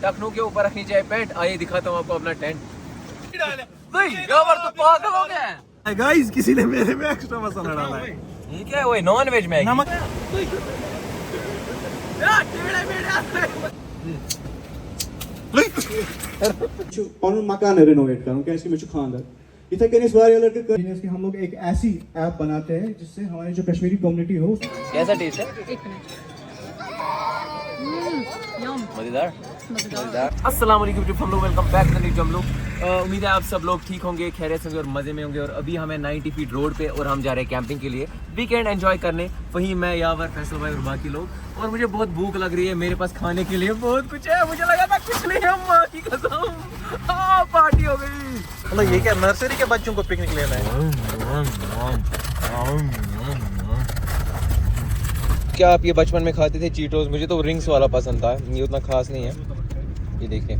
टखनों के ऊपर रखनी चाहिए पेंट। आइए दिखाता हूँ आपको अपना टेंट। नहीं यावर तो पागल हो गया गाइस, किसी ने मेरे में एक्स्ट्रा मसाला डाला है। ये क्या है? वो नॉन वेज में नमक पन मकान रेनोवेट करूं क्या, इसकी मैं खानदार इथे कहीं वारिया लड़के कि हम लोग एक ऐसी ऐप बनाते हैं जिससे हमारी जो कश्मीरी कम्युनिटी हो। कैसा टेस्ट है? मजेदार। अस्सलाम वालेकुम, हम लोग वेलकम बैक टू न्यू जमलू। उम्मीद है आप सब लोग ठीक होंगे, खैरियत से होंगे और मज़े में होंगे। और अभी हमें 90 फीट रोड पे और हम जा रहे हैं कैंपिंग के लिए, वीकेंड एंजॉय करने। वहीं मैं, यावर, फैसल भाई और बाकी लोग। और मुझे बहुत भूख लग रही है, मेरे पास खाने के लिए बहुत कुछ है। मुझे लगा था कुछ नहीं है, माँ की कसम पार्टी हो गई। मतलब ये क्या नर्सरी के बच्चों को पिकनिक लेना है? क्या आप ये बचपन में खाते थे चीटोस? मुझे तो रिंग्स वाला पसंद था, ये उतना खास नहीं है। ये देखिए,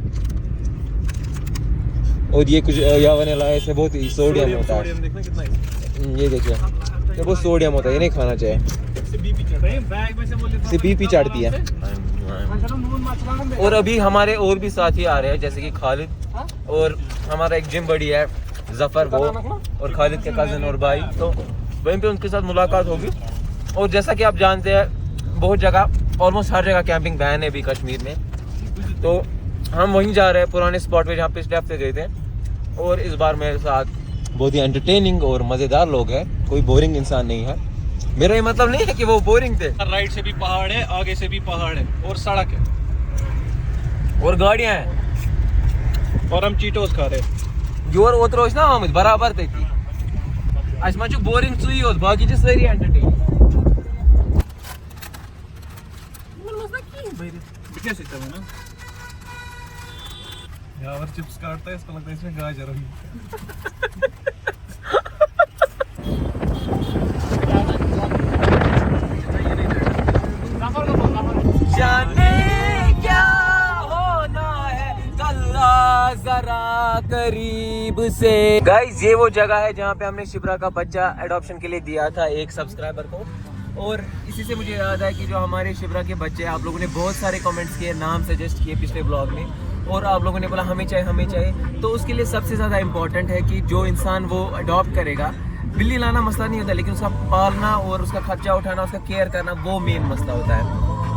और ये कुछ यावर ने लाया, इसमें बहुत सोडियम होता है। ये देखिए, ये बहुत सोडियम होता है, ये नहीं खाना चाहिए, इससे बीपी चढ़ती है। और अभी हमारे और भी साथी आ रहे हैं, जैसे कि खालिद और हमारा एक जिम बड़ी है जफर, वो और खालिद के कज़न और भाई। तो वहीं पे उनके साथ मुलाकात होगी। और जैसा कि आप जानते हैं, बहुत जगह, ऑलमोस्ट हर जगह कैंपिंग बैन है अभी कश्मीर में। तो हम वहीं जा रहे हैं, पुराने स्पॉट पे जहाँ पिछले हफ्ते गए थे। और इस बार मेरे साथ बहुत ही एंटरटेनिंग और मज़ेदार लोग हैं, कोई बोरिंग इंसान नहीं है। मेरा ये मतलब नहीं है कि वो बोरिंग थे। राइट से भी पहाड़ है, आगे से भी पहाड़ है, और सड़क है, और गाड़ियाँ हैं, और हम चीटोस खा रहे हैं। योर ओतरोश ना हम बराबर थे थी। आज मैं बोरिंग सुई हो, बाकी जो सारी एंटरटेनिंग। क्या सिस्टम है ना, यावर चिप्स काटता है, इसको लगता है इसमें गाजर होगी। जाने क्या होना है कल्ला जरा करीब से। गाइस, ये वो जगह है जहाँ पे हमने शिब्रा का बच्चा एडॉप्शन के लिए दिया था एक सब्सक्राइबर को। और इसी से मुझे याद है कि जो हमारे शिब्रा के बच्चे, आप लोगों ने बहुत सारे कमेंट्स किए, नाम सजेस्ट किए पिछले ब्लॉग में, और आप लोगों ने बोला हमें चाहिए हमें चाहिए। तो उसके लिए सबसे ज़्यादा इम्पोर्टेंट है कि जो इंसान वो अडॉप्ट करेगा, बिल्ली लाना मसला नहीं होता, लेकिन उसका पालना और उसका खर्चा उठाना, उसका केयर करना, वो मेन मसला होता है।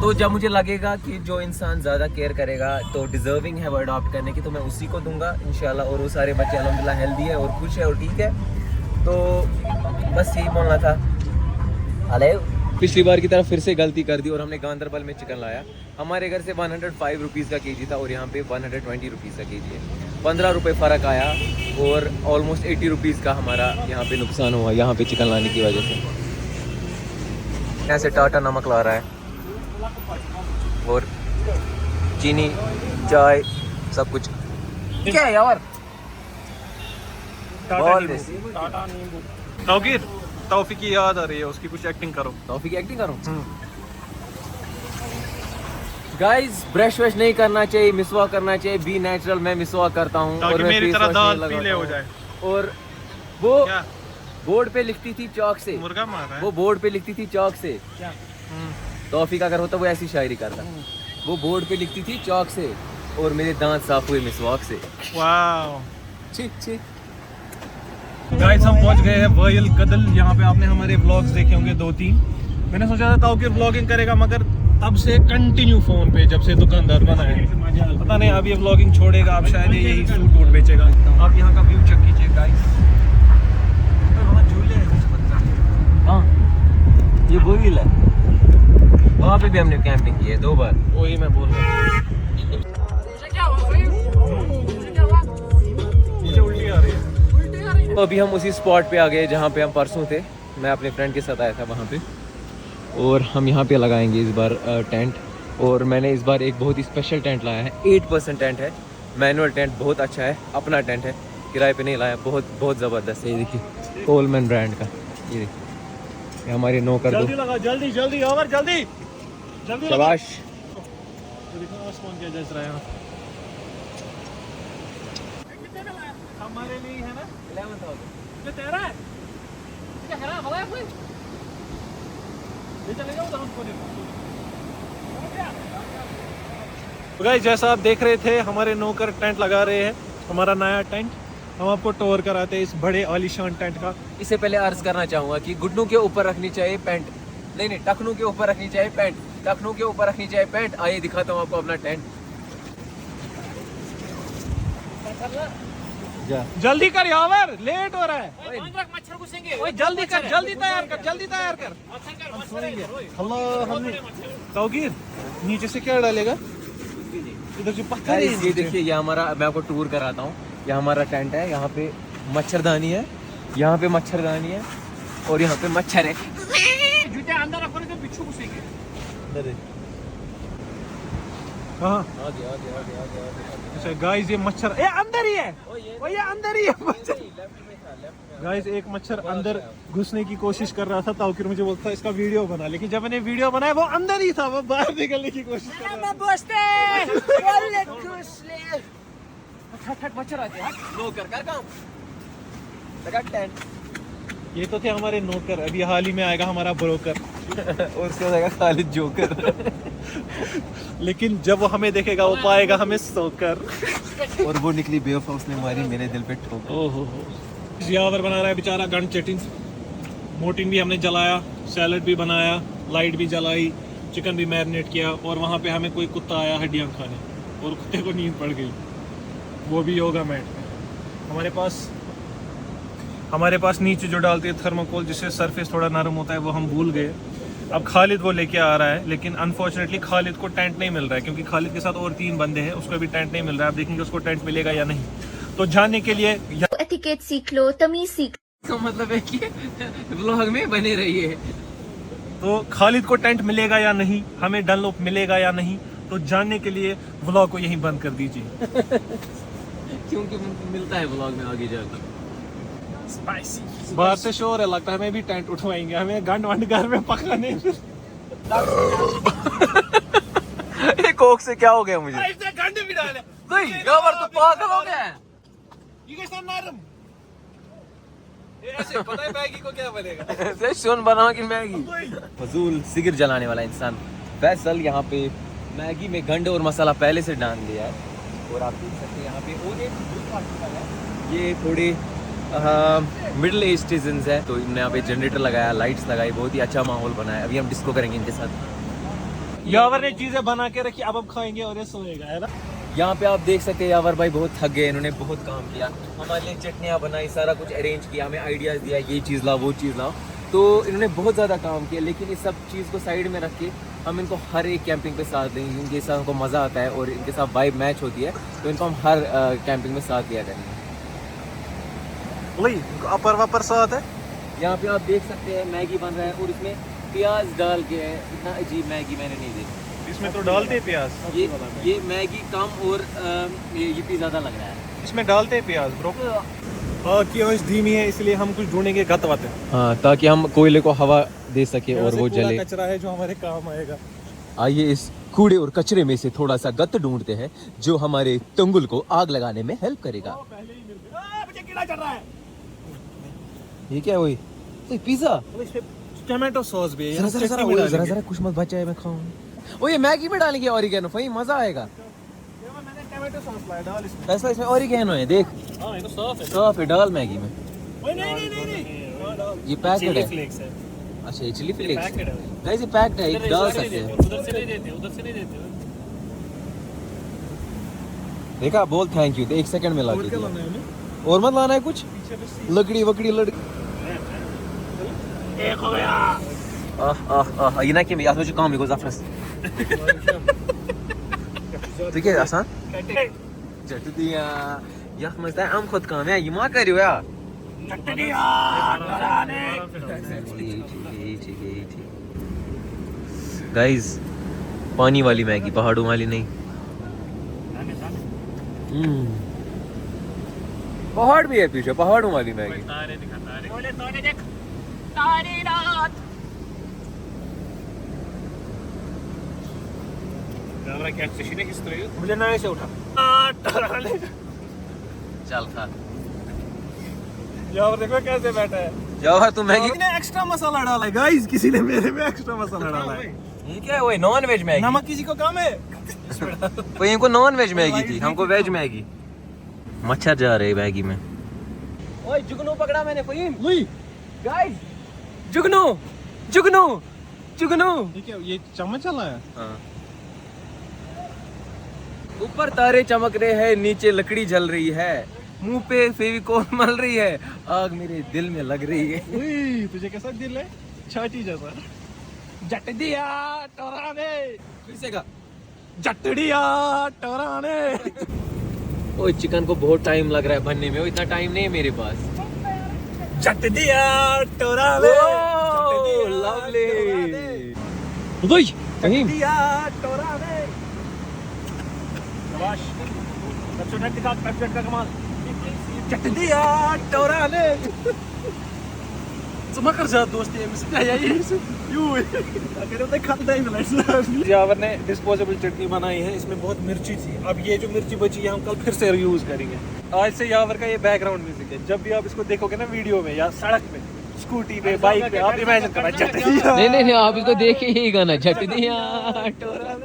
तो जब मुझे लगेगा कि जो इंसान ज़्यादा केयर करेगा तो डिज़र्विंग है वो अडॉप्ट करने की, तो मैं उसी को दूंगा इंशाल्लाह। और वो सारे बच्चे अल्हम्दुलिल्लाह हेल्दी है और खुश है और ठीक है। तो बस यही बोलना था। अरे पिछली बार की तरह फिर से गलती कर दी और हमने गांधरबल में चिकन लाया। हमारे घर से 105 रुपीज़ का केजी था और यहाँ पे 120 रुपीज़ का केजी है। 15 रुपये फ़र्क आया और ऑलमोस्ट 80 रुपीज़ का हमारा यहाँ पे नुकसान हुआ, यहाँ पे चिकन लाने की वजह से। यहाँ से टाटा नमक ला रहा है और चीनी, चाय, सब कुछ। क्या है यार? तौफीक की याद आ रही है, उसकी कुछ एक्टिंग करो। तौफीक की एक्टिंग करो। गाइस, ब्रश वश नहीं करना चाहिए, मिसवा करना चाहिए, बी नेचुरल। मैं मिसवा करता हूँ और मेरी तरह दांत पीले हो जाए। और वो बोर्ड पे लिखती थी चौक से, मुर्गा मार रहा है। वो बोर्ड पे लिखती थी चौक से। तौफीक अगर होता वो ऐसी शायरी करता। वो बोर्ड पे लिखती थी चौक से और मेरे दांत साफ हुए मिसवाक से। वाह, छी छी। गाइस, हम पहुंच गए हैं वायल कदल। यहाँ पे आपने हमारे व्लॉग्स देखे होंगे 2-3। मैंने सोचा था ताऊ कि व्लॉगिंग करेगा, मगर तब से कंटिन्यू फोन पे, जब से दुकानदार बना है। पता नहीं अब ये व्लॉगिंग छोड़ेगा, अब शायद यही सूट वूट बेचेगा। आप यहाँ का व्यू चेक कीजिए गाइस। वहाँ झूले हैं। हाँ, ये बोरिल है। वहाँ पे भी हमने कैंपिंग की है 2 बार। वही मैं बोल रहा हूँ। मुझे उल्टी आ रही है। तो अभी हम उसी स्पॉट पे आ गए जहाँ पे हम परसों थे। मैं अपने फ्रेंड के साथ आया था वहाँ पे, और हम यहाँ पे लगाएंगे इस बार टेंट। और मैंने इस बार एक बहुत ही स्पेशल टेंट लाया है। 8% टेंट है, मैनुअल टेंट, बहुत अच्छा है, अपना टेंट है, किराए पे नहीं लाया। बहुत बहुत ज़बरदस्त है। ये देखिए, कोलमैन ब्रांड का। ये देखिए, ये हमारे नो कर दो। जल्दी लगा, जल्दी जल्दी और जल्दी जल्दी। शाबाश। आसमान क्या जच रहा है हमारे लिए है ना। 11,000 ये तेरा है, क्या खराब हो गया कोई? ले चले जाओ, उसको देखो। तो गाइस जैसा आप देख रहे थे हमारे नौकर टेंट लगा रहे हैं, हमारा नया टेंट। हम आपको टूर कराते हैं इस बड़े आलीशान टेंट का। इससे पहले अर्ज करना चाहूंगा कि घुटनों के ऊपर रखनी चाहिए पैंट, नहीं टखनों के ऊपर रखनी चाहिए पैंट, टखनों के ऊपर रखनी चाहिए पैंट। आइए दिखाता हूँ आपको अपना टेंट। जल्दी कर यावर, लेट हो रहा है। मच्छर घुसेंगे। ओए जल्दी कर, जल्दी तैयार कर, जल्दी तैयार कर। अल्लाह हमने तौकीर नीचे से क्या डालेगा इधर जो पत्थर है। ये देखिए, ये हमारा, मैं आपको टूर कराता हूँ। ये हमारा टेंट है, यहाँ पे मच्छरदानी है, यहाँ पे मच्छरदानी है और यहाँ पे मच्छर है। जूते अंदर रखो ना तो बिच्छू घुसेंगे। कहाँ? आगे आगे आगे आगे आगे। अच्छा गाइस ये मच्छर ये अंदर ही है, वो ये अंदर ही है मच्छर। गाइस एक मच्छर अंदर घुसने की कोशिश कर रहा था, ताउकिर मुझे बोलता था इसका वीडियो बना, लेकिन जब मैंने वीडियो बनाया वो अंदर ही था, वो बाहर निकलने की कोशिश कर रहा फट मच्छर आते हैं। नौकर कर काम, लगा टेंट। ये तो थे हमारे नौकर, अभी हाल ही में आएगा हमारा ब्रोकर और उसके बाद आएगा खालिद जोकर। लेकिन जब वो हमें देखेगा वो पाएगा हमें सोकर। और वो निकली बेवफा, उसने मारी मेरे दिल पे ठोकर। ओहो यावर बना रहा है बेचारा गन चटिन। मोटिन भी हमने जलाया, सैलड भी बनाया, लाइट भी जलाई, चिकन भी मैरिनेट किया। और वहाँ पे हमें कोई कुत्ता आया हड्डियाँ खाने और कुत्ते को नींद पड़ गई, वो भी योगा मैट पे। हमारे पास नीचे जो डालते हैं थर्मोकोल जिससे सरफेस थोड़ा नरम होता है, वो हम भूल गए। अब खालिद वो लेके आ रहा है, लेकिन अनफॉर्चुनेटली खालिद को टेंट नहीं मिल रहा है, क्योंकि खालिद के साथ और 3 बंदे हैं, उसको भी टेंट नहीं मिल रहा है। आप देखेंगे उसको टेंट मिलेगा या नहीं। तो जानने के लिए एटिकेट सीख लो, तमीज सीख तो मतलब है कि व्लॉग में बने रहिए। तो खालिद को टेंट मिलेगा या नहीं, हमें डनलोप मिलेगा या नहीं, तो जानने के लिए व्लॉग को यहीं बंद कर दीजिए। क्योंकि मिलता है व्लॉग में आगे जाकर। स्पाइसी बाहर से शोर है, लगता है हमें भी टेंट उठवाएंगे, हमें गंड वंड घर में पकाने। कोक से क्या हो गया मुझे? गंड भी डाले नहीं, यावर तो पागल हो गया है। ये कैसा नरम, ये ऐसे पता है मैगी को क्या बनेगा। ऐसे सुन बना कि मैगी। फजूल सिगरेट जलाने वाला इंसान। फैसल यहाँ पे मैगी में गंड और मसाला पहले से डाल दिया है। और आप देख सकते हैं यहाँ पे और एक दूसरा आर्टिकल है, ये थोड़े मिडिल एज सिटीजन्स है, तो इन्होंने यहाँ पे जनरेटर लगाया, लाइट्स लगाई, बहुत ही अच्छा माहौल बनाया। अभी हम डिस्को करेंगे इनके साथ। यावर ने चीजें बना के रखी, अब हम खाएंगे और ये सोएगा, है ना। यहाँ पे आप देख सकते हैं यावर भाई बहुत थक गए, इन्होंने बहुत काम किया, हमारे लिए चटनियाँ बनाई, सारा कुछ अरेंज किया, हमें आइडियाज़ दिया, ये चीज़ लाओ वो चीज़ लाओ। तो इन्होंने बहुत ज़्यादा काम किया, लेकिन इस सब चीज़ को साइड में रख के हम इनको हर एक कैंपिंग पे साथ देंगे। इनके साथ हमको मज़ा आता है और इनके साथ वाइब मैच होती है, तो इनको हम हर कैंपिंग में साथ दिया करेंगे। वही अपर वपर साथ है। यहाँ पे आप देख सकते हैं मैगी बन रहा है और इसमें प्याज डाल के है। इतना अजीब मैगी मैंने नहीं देखी। इसमें तो डालते हैं प्याज, ये मैगी कम और ये भी ज़्यादा लग रहा है। इसमें डालते हैं प्याज ब्रो। आग की आंच धीमी है, इसलिए हम कुछ ढूंढेंगे गत वत। हाँ, ताकि हम कोयले को हवा दे सके और वो जले। कचरा है जो हमारे काम आएगा। आइए इस कूड़े और कचरे में से थोड़ा सा गत ढूंढते हैं जो हमारे तंगुल को आग लगाने में हेल्प करेगा। मुझे कीड़ा चढ़ रहा है। ये क्या हुई? पिज्जा, टमाटो सॉस भी है, जरा कुछ मत बचा है, मैं खाऊं। ओ ये मैगी में डालेंगे ऑरिगेनो, भाई मजा आएगा। मैंने टमाटो सॉस लाया, डाल इसमें। ऐसा इसमें ऑरिगेनो है, देख। हां ये तो साफ है। साफ है, डाल मैगी में। ओए नहीं ये पैकेट है। फ्लेक्स है। अच्छा ये चिली फ्लेक्स पैकेट है। गाइस, ये पैक्ड है, ये डाल सकते हैं। उधर से नहीं देते, उधर से नहीं देते। देखा, बोल थैंक यू, 1 सेकंड में ला के दिया। और मत लाना है कुछ, लकड़ी वकड़ी लकड़ी। एक हो गया। आह ये ना कि मैं याद काम को जफरस। ठीक है आसान चट दिया यह मजा हम खुद काम है, ये मा करियो या चट दिया ठीक। गाइस, पानी वाली मैगी, पहाड़ों वाली नहीं। पहाड़ भी है पीछे, पहाड़ों वाली मैगी। तारे दिखा, तारे बोले, तारे देख। तारी रात क्या चशीने किस तरह मुझे ना ऐसे उठा। चल खा यार देखो कैसे बैठा है। जवाहर, तू मैगी ने एक्स्ट्रा मसाला डाला है गाइस, किसी ने मेरे में एक्स्ट्रा मसाला डाला है। ये क्या है? वो नॉन वेज मैगी। नमक किसी को कम है। फहीम को नॉन वेज मैगी थी, हमको वेज मैगी। मच्छर जा रहे मैगी में। ओए जुगनू पकड़ा मैंने फहीम। गाइस जुगनू जुगनू जुगनू। ये चम्मच चला है। हाँ। ऊपर तारे चमक रहे हैं, नीचे लकड़ी जल रही है, मुंह पे फेविकोल मल रही है, आग मेरे दिल में लग रही है। तुझे कैसा दिल है? छाती जैसा। जट दिया टोराने। फिर से का जट दिया टोराने। ओए चिकन को बहुत टाइम लग रहा है बनने में, इतना टाइम नहीं है मेरे पास। जट दिया टोराने। लवली। उदय फहीम दिया टोराने। शाबाश। पेप्सोडेंट दिखा, पेप्सोडेंट का कमाल। जट दिया टोराने। कर जा दोस्ती है मिस्टर यावर ने डिस्पोजेबल चटनी बनाई है, इसमें बहुत मिर्ची थी। अब ये जो मिर्ची बची है हम कल फिर से यूज करेंगे। आज से यावर का ये बैकग्राउंड म्यूजिक है, जब भी आप इसको देखोगे ना वीडियो में या सड़क पे, स्कूटी पे, बाइक पे, आप इमेजिन करना जट दिया। नहीं आप इसको देखे ही गाना जट दिया टोरा।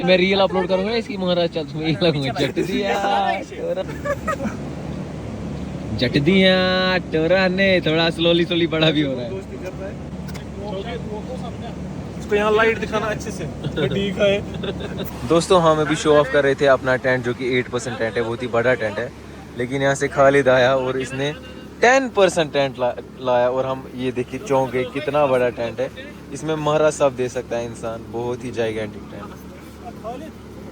मैं रील अपलोड करूंगा इसकी, महाराज चल तुम्हें लगूंगा जट दिया टोरा। जट दिया टोरा ने थोड़ा स्लोली बड़ा भी हो रहा है। इसको यहाँ लाइट दिखाना अच्छे से। ठीक है दोस्तों हम अभी शो ऑफ कर रहे थे अपना टेंट, जो कि 8% टेंट है, बहुत ही बड़ा टेंट है। लेकिन यहाँ से खालिद आया और इसने 10% टेंट लाया और हम ये देखिए चौंक गए, कितना बड़ा टेंट है। इसमें महाराज सब दे सकता है इंसान, बहुत ही जाइगेंटिक टेंट।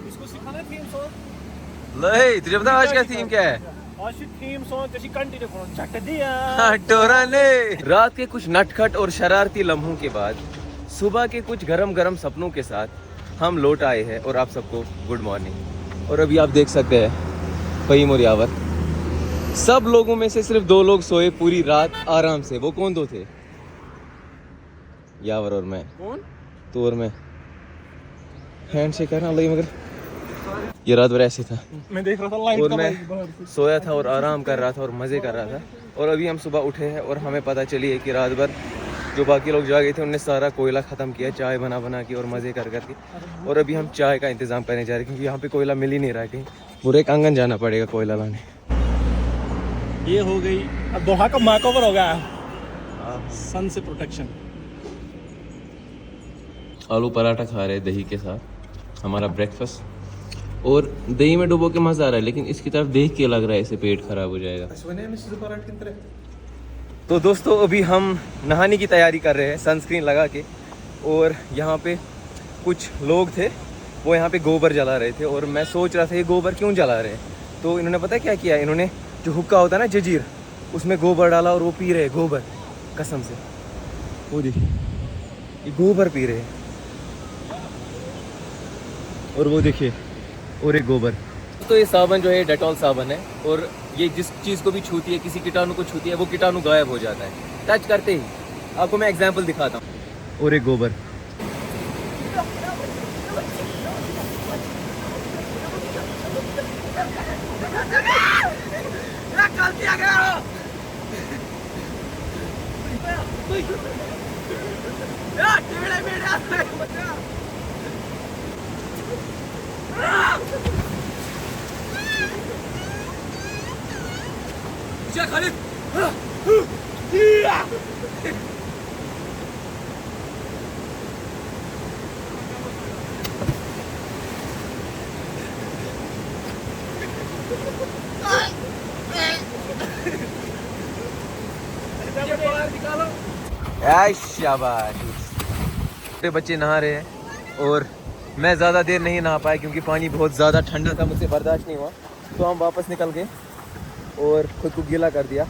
इसको सिखाना थीम सॉन्ग। नहीं तुझे पता आज का थीम क्या है? आज थीम सॉन्ग जैसी कंटिन्यू करो। जट दिया टोरा ने। रात के कुछ नटखट और शरारती लम्हों के बाद सुबह के कुछ गरम सपनों के साथ हम लौट आए हैं और आप सबको गुड मॉर्निंग। और अभी आप देख सकते हैं फहीम और यावर, सब लोगों में से सिर्फ 2 लोग सोए पूरी रात आराम से। वो कौन 2 थे? यावर और मैं। कौन? तू और मैं। हैंड शेक करना लगी, मगर ये रात भर ऐसे था। मैं देख रहा था लाइट और का मैं बाहर। सोया था और आराम कर रहा था और मज़े कर रहा था। और अभी हम सुबह उठे हैं और हमें पता चली है कि रात भर जो बाकी लोग जागे थे उनने सारा कोयला ख़त्म किया, चाय बना के और मज़े कर करके। और अभी हम चाय का इंतज़ाम करने जा रहे हैं, क्योंकि यहाँ पे कोयला मिल ही नहीं रहा है कहीं। पूरे एक आंगन जाना पड़ेगा कोयला लाने। ये हो गई अब दोहा का माकओवर हो गया सन से प्रोटेक्शन। आलू पराठा खा रहे हैं दही के साथ, हमारा ब्रेकफास्ट। और दही में डुबो के मज़ा आ रहा है, लेकिन इसकी तरफ देख के लग रहा है इसे पेट खराब हो जाएगा। तो दोस्तों अभी हम नहाने की तैयारी कर रहे हैं सनस्क्रीन लगा के। और यहाँ पे कुछ लोग थे, वो यहाँ पे गोबर जला रहे थे और मैं सोच रहा था ये गोबर क्यों जला रहे हैं। तो इन्होंने पता क्या किया, इन्होंने जो हुक्का होता है ना जंजीर, उसमें गोबर डाला और वो पी रहे गोबर, कसम से। वो देखिए ये गोबर पी रहे हैं, और वो देखिए और एक गोबर। तो ये साबन जो है डेटॉल साबन है, और ये जिस चीज़ को भी छूती है, किसी कीटाणु को छूती है, वो कीटाणु गायब हो जाता है टच करते ही। आपको मैं एग्जांपल दिखाता हूँ। और एक गोबर। खालिद शाबाश। छोटे बच्चे नहा रहे हैं और मैं ज़्यादा देर नहीं नहा पाया क्योंकि पानी बहुत ज़्यादा ठंडा था, मुझसे बर्दाश्त नहीं हुआ। तो हम वापस निकल गए और खुद को गीला कर दिया,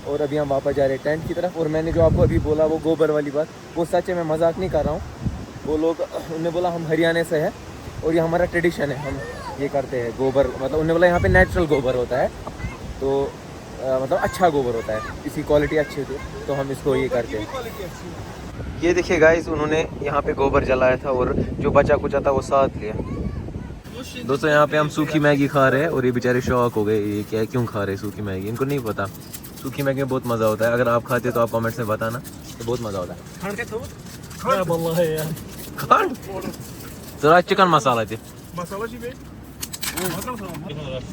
और अभी हम वापस जा रहे हैं टेंट की तरफ। और मैंने जो आपको अभी बोला वो गोबर वाली बात, वो सच है, मैं मजाक नहीं कर रहा हूँ। वो लोग, उन्होंने बोला हम हरियाणा से है और ये हमारा ट्रेडिशन है, हम ये करते हैं गोबर। मतलब उन्होंने बोला यहाँ पे नेचुरल गोबर होता है, तो मतलब अच्छा गोबर होता है, इसकी क्वालिटी अच्छी होती है, तो हम इसको ये करते हैं। ये देखिए गाइस, उन्होंने यहाँ पे गोबर जलाया था और जो बचा कुचा था वो साथ लिया। दोस्तों यहाँ पे हम सूखी मैगी खा रहे हैं और ये बेचारे शौक हो गए, ये क्या है, क्यों खा रहे हैं सूखी मैगी, इनको नहीं पता। सूखी मैगी में बहुत मज़ा होता है, अगर आप खाते तो आप कमेंट्स में बताना, तो बहुत मज़ा होता है। खंड थोड़ा चिकन मसाला थे Masala gibi.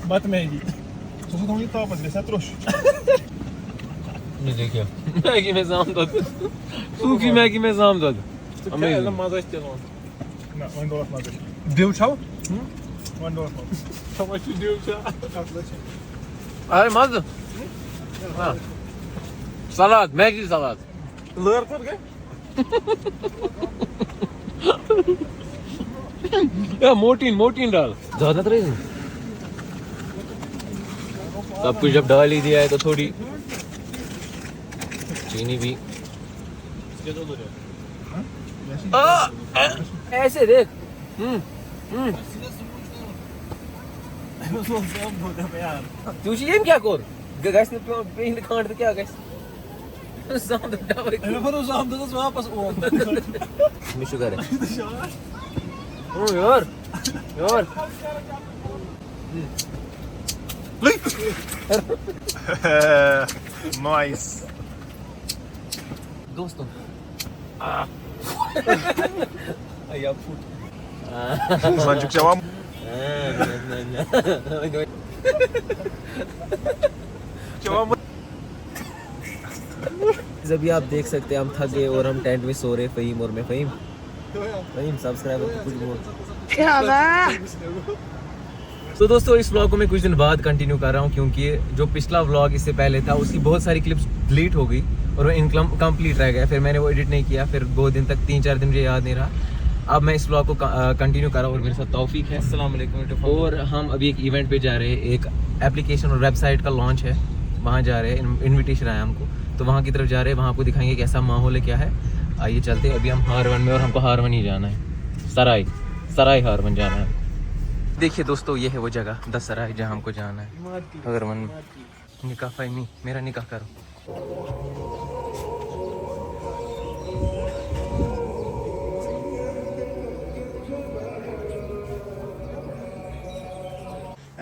Batmayı. Sosu tam yutağı pas desa troş. ये देखिए मैगी में जाम दो सूखी मैगी में जाम दो Amazing. Maza istiyorum. Na, $1 maza. Diyor çav? $1 maza. Tamam şu diyor çav. अरे मत हाँ सलाद मैगी सलाद Lığır kır gel. या मोटीन डाल ज्यादा तो नहीं सब कुछ जब डाल ही दिया है तो थोड़ी चीनी भी ऐसे देख तू ये क्या कर गैस ने पेन खांड क्या गैस जाम दो डावे En ben o zaman da वापस o. मी शुगर है ओ यार Nice. दोस्तों या फूट Sancık devam. Devam. अभी आप देख सकते हैं हम थक गए और हम टेंट में सो रहे फ़हीम और मैं फ़हीम सब्सक्राइबर को कुछ बोल तो दोस्तों इस व्लॉग को मैं कुछ दिन बाद कंटिन्यू कर रहा हूँ क्योंकि जो पिछला व्लॉग इससे पहले था उसकी बहुत सारी क्लिप्स डिलीट हो गई और वो इनकम्प्लीट रह गया फिर मैंने वो एडिट नहीं किया फिर बहुत दिन तक 3-4 दिन मुझे याद नहीं रहा अब मैं इस व्लॉग को कंटिन्यू कर रहा हूँ और मेरे साथ तौफीक है अस्सलाम वालेकुम और हम अभी एक इवेंट पे जा रहे हैं एक एप्लीकेशन और वेबसाइट का लॉन्च है वहाँ जा रहे हैं इन्विटेशन आया हमको तो वहाँ की तरफ जा रहे हैं वहाँ आपको दिखाएंगे कैसा माहौल है क्या है आइए चलते हैं अभी हम हारवन में और हमको हारवन ही जाना है सराय हारवन जाना है देखिए दोस्तों ये है वो जगह द सराय जहाँ हमको जाना है हारवन निकाह फ़हीमी मेरा निकाह करो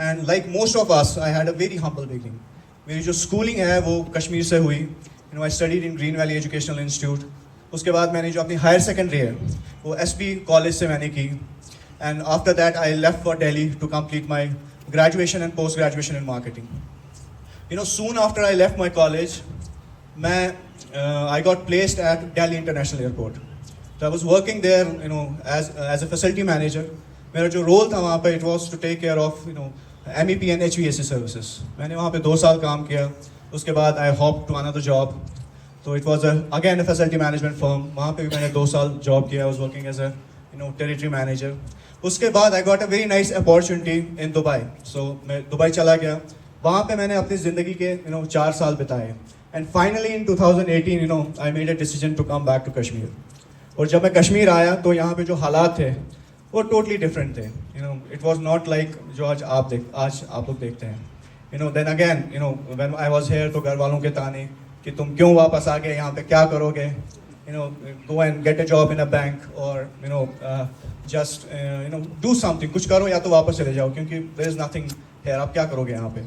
And like most of us, I had a very humble beginning. मेरी जो schooling है वो कश्मीर से हुई. You know, I studied in Green Valley Educational Institute. उसके बाद मैंने जो अपनी higher secondary है वो SB college से मैंने की. And after that, I left for Delhi to complete my graduation and post graduation in marketing. You know, soon after I left my college, I got placed at Delhi International Airport. So I was working there, you know, as a facility manager. मेरा जो role था वहाँ पे it was to take care of you know MEP and HVAC services. मैंने वहाँ पे 2 साल काम किया. उसके बाद I hopped to another job. So it was again a facility management firm. वहाँ पे भी मैंने 2 साल job किया. I was working as a you know territory manager. उसके बाद I got a very nice opportunity in Dubai. So मैं Dubai चला गया. वहाँ पे मैंने अपनी ज़िंदगी के you know 4 साल बिताए. And finally in 2018 you know I made a decision to come back to Kashmir. और जब मैं कश्मीर आया तो यहाँ पे जो हालात थे वो टोटली डिफरेंट थे. You know it was not like जो आज आप लोग देखते हैं. You know then again you know when I was here तो घर वालों के ताने कि तुम क्यों वापस आ गए, यहाँ पे क्या करोगे, you know go and get a job in a bank और you know just you know do something, कुछ करो या तो वापस चले जाओ क्योंकि देयर इज नथिंग हियर, आप क्या करोगे यहाँ पे.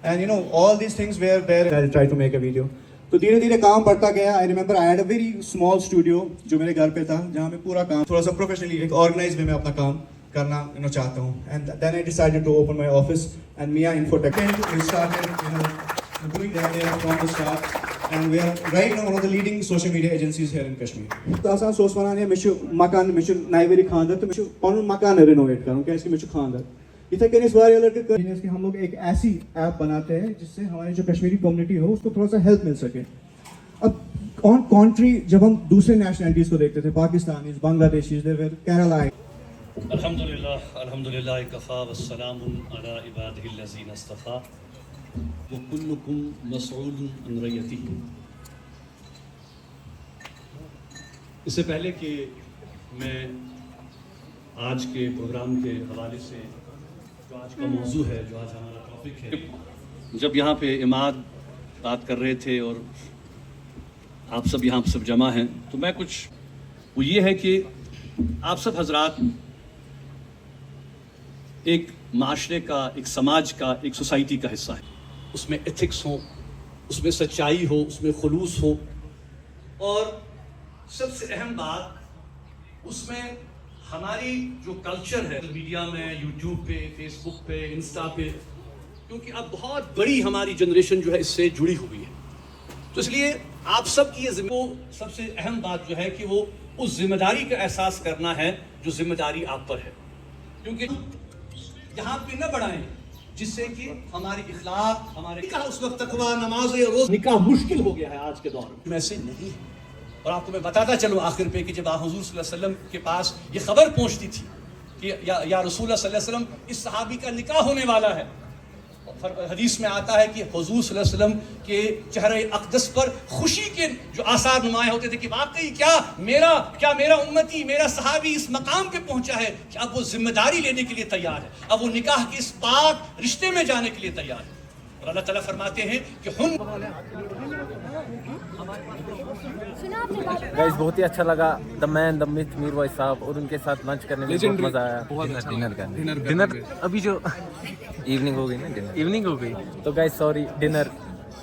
And you know all these things where there I try to make a video. तो धीरे धीरे काम बढ़ता गया. I remember I had a very small studio जो मेरे घर पे था जहाँ मैं पूरा काम थोड़ा सा प्रोफेशनली एक ऑर्गेनाइज वे में अपना काम करना यू नो चाहता हूँ. And then I decided to open my office and Mia Infotech. We started you know doing that there from the start and we are right now one of the leading social media agencies here in Kashmir. तो आसान सोच बनाने मे मकान मे नई worry खानदर तो मे पन मकान renovate करूँ क्या मे खानदर. इथे कनिस वारिया लड़के कि हम लोग एक ऐसी ऐप बनाते हैं जिससे हमारी जो कश्मीरी कम्युनिटी हो उसको थोड़ा सा हेल्प मिल सके. अब ऑन कॉन्ट्री जब हम दूसरे नेशनलिटीज को देखते थे, पाकिस्तानीज, बांग्लादेशीज, दे वर केरला. अल्हम्दुलिल्लाह कफ़ा वस्सलामुन अला इबादिहिल्लज़ीना इस्तफ़ा व कुल्लुकुम मसऊलुन अन रइयतिही. इससे पहले कि मैं आज के प्रोग्राम के हवाले से जो आज का मौजू है, जो आज हमारा टॉपिक है, जब यहाँ पे इमाद बात कर रहे थे और आप सब यहाँ सब जमा हैं, तो मैं कुछ वो ये है कि आप सब हजरात एक माशरे का, एक समाज का, एक सोसाइटी का हिस्सा है. उसमें एथिक्स हो, उसमें सच्चाई हो, उसमें खुलूस हो और सबसे अहम बात उसमें हमारी जो कल्चर है मीडिया में, यूट्यूब पे, फेसबुक पे, इंस्टा पे, क्योंकि अब बहुत बड़ी हमारी जनरेशन जो है इससे जुड़ी हुई है, तो इसलिए आप सबकी ये सबसे अहम बात जो है कि वो उस जिम्मेदारी का एहसास करना है जो जिम्मेदारी आप पर है, क्योंकि यहाँ पे न बढ़ाएं जिससे कि हमारी इखलाक, हमारे निकाह उस वक्त तकवा, नमाज, रोज निकाह मुश्किल हो गया है आज के दौर में से नहीं है। और आपको मैं बताता चलूँ आखिर पे कि जब हुजूर सल्लल्लाहु अलैहि वसल्लम के पास ये खबर पहुंचती थी कि या रसूलुल्लाह सल्लल्लाहु अलैहि वसल्लम इस सहाबी का निकाह होने वाला है, और हदीस में आता है कि हुजूर सल्लल्लाहु अलैहि वसल्लम के चेहरे अक़दस पर खुशी के जो आसार नुमाया होते थे कि वाकई क्या मेरा उम्मती, मेरा सहाबी इस मकाम पे पहुंचा है कि अब वो जिम्मेदारी लेने के लिए तैयार है, अब वो निकाह के इस पाक रिश्ते में जाने के लिए तैयार है। और अल्लाह ताला फरमाते हैं कि गाइस बहुत ही अच्छा लगा, the man the myth Mir भाई साहब, और उनके साथ लंच करने में बहुत मजा आया। डिनर अभी जो इवनिंग हो गई ना, इवनिंग हो गई, तो गाइस सॉरी डिनर।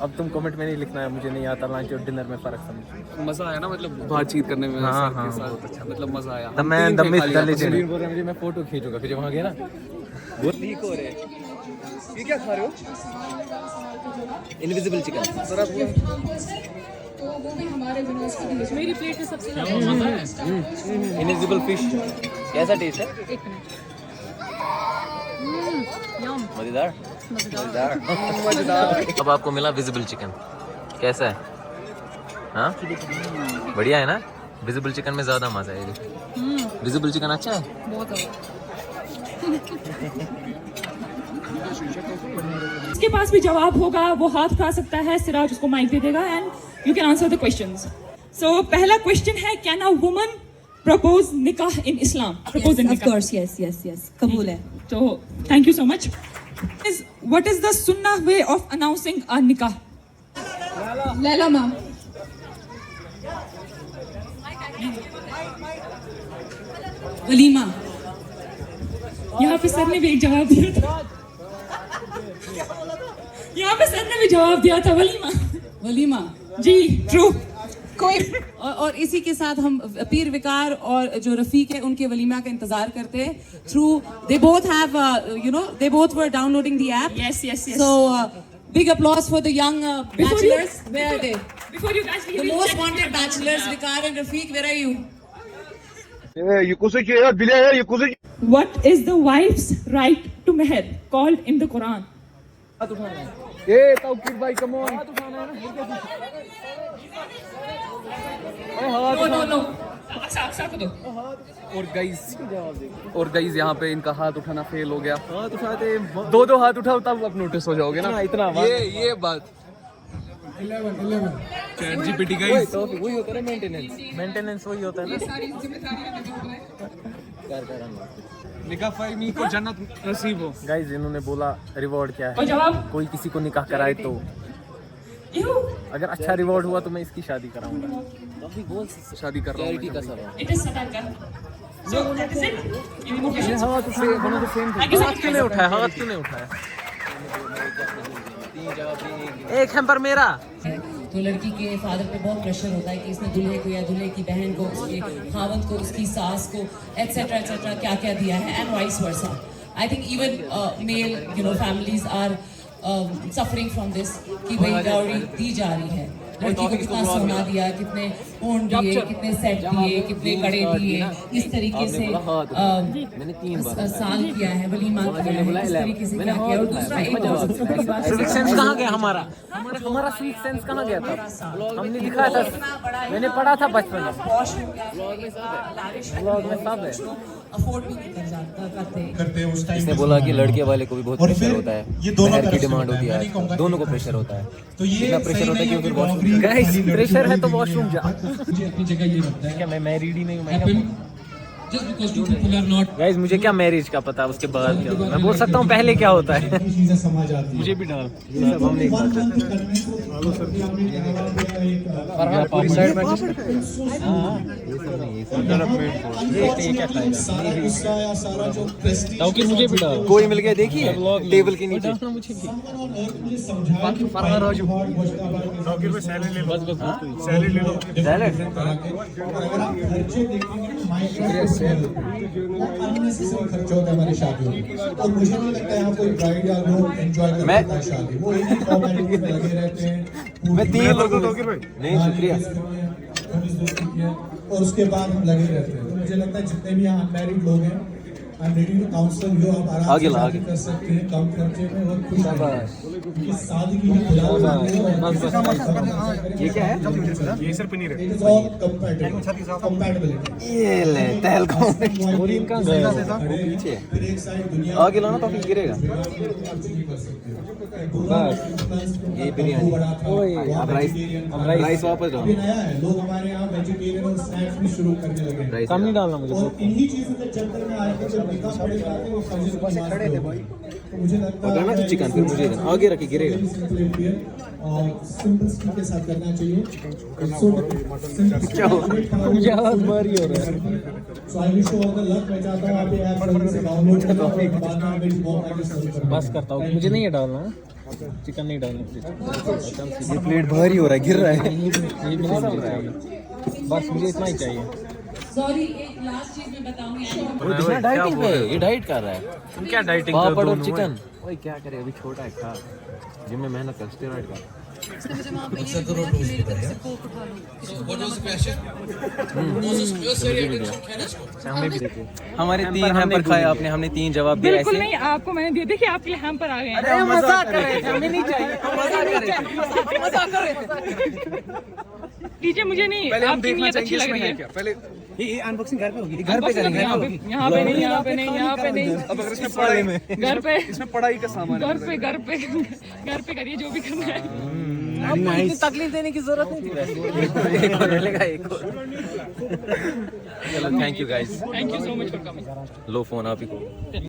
अब तुम कमेंट में नहीं लिखना है, मुझे नहीं आता लंच और डिनर में फर्क समझ। मजा आया ना, मतलब बातचीत करने में। हाँ, सर के साथ बहुत अच्छा, मतलब मजा आया। The man the myth the legend. बोल रहे हैं मुझे, मैं फोटो खींचूंगा फिर जब वहाँ गया ना। वो लीक हो रहे हैं। ये क्या खा रहे हो? Invisible chicken. सर आप तो वो भी हमारे विनर्स की डिश। मेरी प्लेट में सबसे ज़्यादा इनविजिबल फिश कैसा टेस्ट है? एक मिनट। मजेदार मजेदार। अब आपको मिला विजिबल चिकन, कैसा है? हाँ बढ़िया है ना? विजिबल चिकन में ज़्यादा मजा है। विजिबल चिकन अच्छा है बहुत इसके पास भी जवाब होगा, वो हाथ उठा सकता है, सिराज उसको माइक दे देगा and you can answer the questions. So पहला क्वेश्चन है, कैन अ वुमन प्रपोज निकाह इन इस्लाम? प्रपोज इन निकाह, course, yes, कबूल है। तो thank you so much. What is the sunnah way of announcing a nikah? Laila ma'am. वलीमा। यहाँ पे सर ने भी एक जवाब दिया था। यहाँ पे सर ने भी जवाब दिया था, वलीमा। जी ट्रू। कोई और इसी के साथ हम पीर विकार और जो रफीक है उनके वलीमा का इंतजार करते हैं। Through they both have they both were downloading the app. Yes. So big applause for the young bachelors. Where are they? Before you guys leave, The most wanted bachelors, Vikar and Rafiq, where are you? what is the wife's right to meher called in the Quran? ए तौकीर भाई come on. No. और guys यहाँ पे इनका हाथ उठाना fail हो गया। हाथ उठाते दो हाथ उठाओ तब आप नोटिस हो जाओगे ना। इतना ये बात 11 चैट जीपीटी गाइस वही होता है मेंटेनेंस वही होता है ना। निकाह फाइमी को जन्नत नसीब हो। गाइस इन्होंने बोला रिवॉर्ड क्या और है, जवाब? कोई किसी को निकाह कराए तो अगर अच्छा रिवॉर्ड हुआ तो मैं इसकी शादी कराऊंगा। शादी कर रहा हूँ। It is Sadaka. So that is it. Any more questions? हाथ से दोनों को सेम Thank you so हाथ much. क्यों नहीं उठाया? हाथ क्यों नहीं उठाया? एक है पर मेरा। तो लड़की के फादर पे बहुत प्रेशर होता है कि इसने दूल्हे को या दूल्हे की बहन को, उसके खावंद को, उसकी सास को एटसेट्रा क्या क्या दिया है, and vice versa. I think even male families are suffering from this कि भाई डाउरी दी जा रही है। लड़की को कितना सोना दिया, कितने ऊन दिए, कितने सेट दिए, कितने कड़े दिए, इस तरीके से साल किया है, वलीमा किया है, इस तरीके से क्या किया। और दूसरा एक और सबसे बड़ी बात, सिविक सेंस कहाँ गया हमारा सिविक सेंस कहाँ गया था? हमने दिखाया था, मैंने पढ़ा था बचपन में। ब्लॉग में सब है। अफोर्ड भी नहीं करते उस टाइम इसने बोला कि लड़के वाले को भी बहुत प्रेशर होता है, ये दोनों मेहर की तरफ से डिमांड होता होती है, मैं नहीं कहूंगा है, दोनों को प्रेशर होता है। तो ये इतना प्रेशर होता है कि फिर वॉशरूम गाइस प्रेशर है तो वॉशरूम जा। मुझे अपनी जगह ये लगता है क्या मैं मैरिड ही नहीं हूँ? just because two people are not guys मुझे क्या मैरिज का पता, उसके बाद क्या होता है? मैं बोल सकता हूँ पहले क्या होता है। चीजें समझ आती है। मुझे भी डाल। ये सब हम नहीं पूरी साइड में ताकि मुझे भी डाल। कोई मिल गया देखिए टेबल के नीचे। सैलेड ले लो। सैलेड अननेसेसरी खर्चा होता है हमारी शादियों में, और मुझे नहीं लगता है यहाँ कोई ब्राइड या ग्रूम एंजॉय करता है शादी, वो इन्हीं फॉर्मेलिटीज में लगे रहते हैं। मैं 3 लोगों नहीं, शुक्रिया। और उसके बाद हम लगे रहते हैं। तो मुझे लगता है जितने भी यहाँ अनमैरिड लोग हैं, I am ready to counsel you, आप आराम से शादी कर सकते हैं कम खर्चे में और खुश रहें, क्योंकि सादगी ही खुदा ये क्या है? ये सर पनीर है। It is all compatibility. ये ले तेल को और इनका पीछे फिर एक साइड दुनिया आगे लाना तो फिर गिरेगा। ये बिरयानी। ओए अब राइस वापस डालो। अभी नया है, लोग हमारे यहाँ वेजिटेरियन और स्नैक्स भी शुरू करने लगे हैं। कम नहीं डालना मुझे। और इन्हीं चीजों के चक्कर में आए थे, जब निकाह पड़े जाते हैं वो फजर की नमाज पढ़ते हैं। तो मुझे लगता पकाना तो चिकन फिर मुझे आगे रखे गिरेगा। और सिंपल स्टिक के साथ करना चाहिए। क्या हो मुझे आवाज मारी हो रहा है। So I wish you all the luck. मैं चाहता हूँ आप ये ऐप जल्दी से डाउनलोड करें और बाद में आप मेरी बहुत आगे सर्व करें। बस करता हूँ, मुझे नहीं है डालना, चिकन नहीं डालना। ये प्लेट भारी हो रहा है, गिर रहा है। ये भी नहीं चाहिए, बस मुझे इतना ही चाहिए। सॉरी, एक लास्ट चीज मैं बताऊंगी। डाइटिंग पे ये डाइट कर रहा है। तुम क्या डाइटिंग पापड़ और चिकन। ओए क्या करे, अभी छोटा है, खा जिम में मेहनत कर, स्टेरॉइड का। हमारे 3 हैम्पर खाए आपने, हमने 3 जवाब दिए। बिल्कुल ऐसे नहीं, आपको मैंने दिया। देखिए आपके लिए हैम्पर आ गए हैं। अरे मजाक कर रहे थे, हमें नहीं चाहिए, मजाक कर रहे थे। लीजिए, मुझे नहीं, आपकी नीयत अच्छी लग रही है। पहले ये अनबॉक्सिंग घर पे होगी, घर पे करेंगे। यहाँ पे नहीं, यहाँ पे नहीं, यहाँ पे नहीं। अब अगर इसमें पढ़ाई में घर पे, इसमें पढ़ाई का सामान है। घर पे करिए जो भी करना है। इतनी तकलीफ देने की जरूरत नहीं थी वैसे। एक और मिलेगा, एक और। चलो thank you guys, thank you so much for coming. Low phone आप ही को।